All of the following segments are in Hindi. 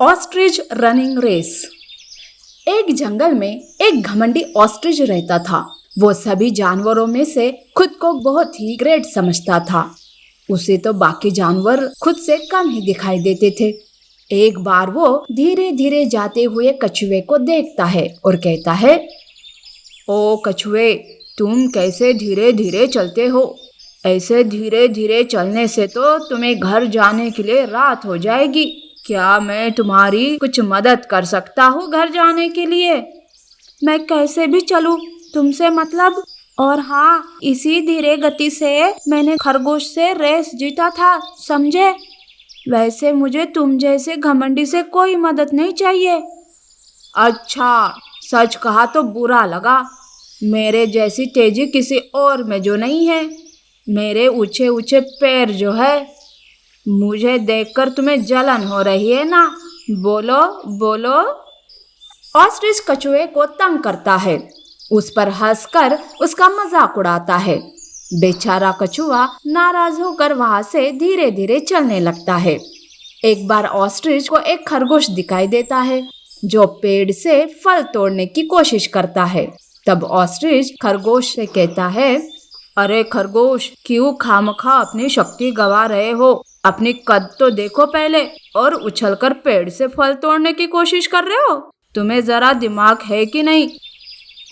Ostrich running race. एक जंगल में एक घमंडी ऑस्ट्रिच रहता था। वो सभी जानवरों में से खुद को बहुत ही ग्रेट समझता था। उसे तो बाकी जानवर खुद से कम ही दिखाई देते थे। एक बार वो धीरे धीरे जाते हुए कछुए को देखता है और कहता है, ओ कछुए, तुम कैसे धीरे धीरे चलते हो? ऐसे धीरे धीरे चलने से तो तुम्हें घर जाने के लिए रात हो जाएगी। क्या मैं तुम्हारी कुछ मदद कर सकता हूँ घर जाने के लिए? मैं कैसे भी चलूं, तुमसे मतलब। और हाँ, इसी धीरे गति से मैंने खरगोश से रेस जीता था, समझे? वैसे मुझे तुम जैसे घमंडी से कोई मदद नहीं चाहिए। अच्छा, सच कहा तो बुरा लगा। मेरे जैसी तेजी किसी और में जो नहीं है। मेरे ऊंचे ऊंचे पैर जो है, मुझे देखकर तुम्हें जलन हो रही है ना? बोलो बोलो। ऑस्ट्रिच कछुए को तंग करता है, उस पर हंसकर उसका मजाक उड़ाता है। बेचारा कछुआ नाराज होकर वहां से धीरे धीरे चलने लगता है। एक बार ऑस्ट्रिच को एक खरगोश दिखाई देता है जो पेड़ से फल तोड़ने की कोशिश करता है। तब ऑस्ट्रिच खरगोश से कहता है, अरे खरगोश, क्यों खामखा अपनी शक्ति गवा रहे हो? अपनी कद तो देखो पहले, और उछलकर पेड़ से फल तोड़ने की कोशिश कर रहे हो? तुम्हें जरा दिमाग है कि नहीं?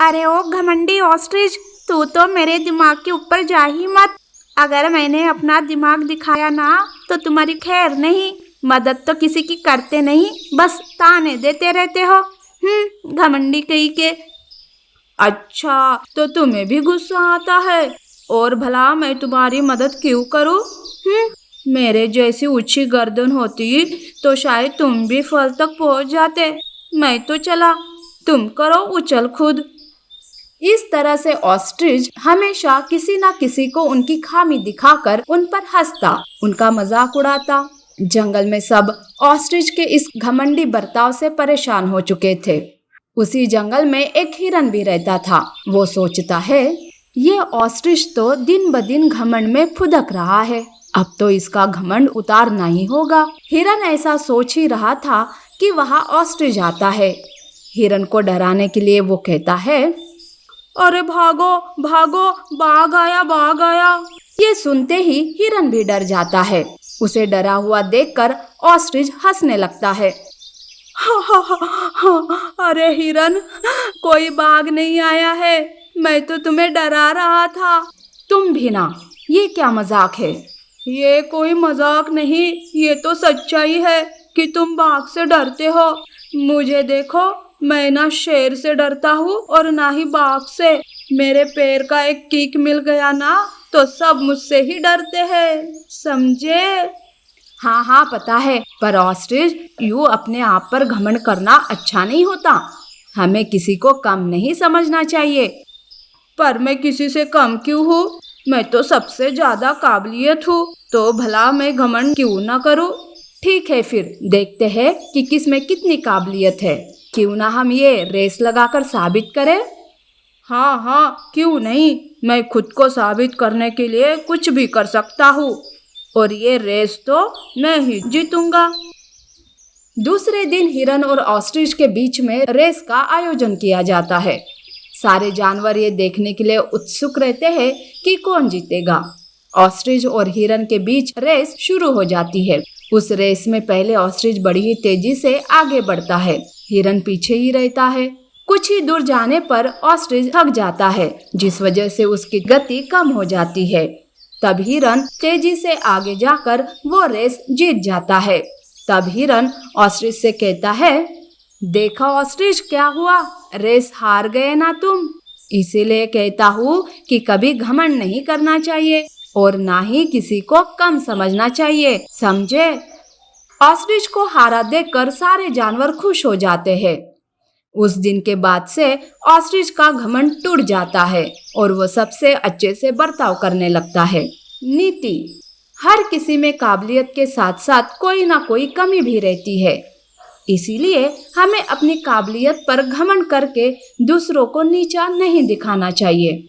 अरे ओ घमंडी ऑस्ट्रिच, तू तो मेरे दिमाग के ऊपर जा ही मत। अगर मैंने अपना दिमाग दिखाया ना तो तुम्हारी खैर नहीं। मदद तो किसी की करते नहीं, बस ताने देते रहते हो। घमंडी कहीं के। अच्छा, तो तुम्हें भी गुस्सा आता है? और भला मैं तुम्हारी मदद क्यों करूं? मेरे जैसी ऊंची गर्दन होती तो शायद तुम भी फल तक पहुंच जाते। मैं तो चला, तुम करो उछल कूद। इस तरह से ऑस्ट्रिच हमेशा किसी न किसी को उनकी खामी दिखाकर उन पर हंसता, उनका मजाक उड़ाता। जंगल में सब ऑस्ट्रिच के इस घमंडी बर्ताव से परेशान हो चुके थे। उसी जंगल में एक हिरन भी रहता था। वो सोचता है, ये ऑस्ट्रिच तो दिन ब दिन घमंड में फुदक रहा है, अब तो इसका घमंड उतारना ही होगा। हिरन ऐसा सोच ही रहा था कि वहाँ ऑस्ट्रिच आता है। हिरन को डराने के लिए वो कहता है, अरे भागो भागो, बाघ आया बाघ आया। ये सुनते ही हिरन भी डर जाता है। उसे डरा हुआ देखकर ऑस्ट्रिच हंसने लगता है। अरे हिरन, कोई बाघ नहीं आया है, मैं तो तुम्हें डरा रहा था। तुम भी ना, ये क्या मजाक है? ये कोई मजाक नहीं, ये तो सच्चाई है कि तुम बाघ से डरते हो। मुझे देखो, मैं ना शेर से डरता हूँ और ना ही बाघ से। मेरे पैर का एक किक मिल गया ना तो सब मुझसे ही डरते हैं, समझे? हाँ हाँ पता है, पर ऑस्ट्रिच, यूं अपने आप पर घमंड करना अच्छा नहीं होता। हमें किसी को कम नहीं समझना चाहिए। पर मैं किसी से कम क्यों हूँ? मैं तो सबसे ज्यादा काबिलियत हूँ, तो भला मैं घमंड क्यों ना करूँ? ठीक है, फिर देखते हैं कि किस में कितनी काबिलियत है। क्यों ना हम ये रेस लगाकर साबित करें? हाँ हाँ, क्यों नहीं। मैं खुद को साबित करने के लिए कुछ भी कर सकता हूँ, और ये रेस तो मैं ही जीतूंगा। दूसरे दिन हिरन और ऑस्ट्रिच के बीच में रेस का आयोजन किया जाता है। सारे जानवर ये देखने के लिए उत्सुक रहते हैं कि कौन जीतेगा। ऑस्ट्रिच और हिरन के बीच रेस शुरू हो जाती है। उस रेस में पहले ऑस्ट्रिच बड़ी ही तेजी से आगे बढ़ता है, हिरन पीछे ही रहता है। कुछ ही दूर जाने पर ऑस्ट्रिच थक जाता है, जिस वजह से उसकी गति कम हो जाती है। तब हिरन तेजी से आगे जाकर वो रेस जीत जाता है। तब हिरन ऑस्ट्रिच से कहता है, देखा ऑस्ट्रिच, क्या हुआ? रेस हार गए ना तुम। इसीलिए कहता हूँ कि कभी घमंड नहीं करना चाहिए और ना ही किसी को कम समझना चाहिए, समझे? ऑस्ट्रिच को हारा देखकर सारे जानवर खुश हो जाते हैं। उस दिन के बाद से ऑस्ट्रिच का घमंड टूट जाता है और वो सबसे अच्छे से बर्ताव करने लगता है। नीति: हर किसी में काबिलियत के साथ साथ कोई ना कोई कमी भी रहती है, इसीलिए हमें अपनी काबिलियत पर घमंड करके दूसरों को नीचा नहीं दिखाना चाहिए।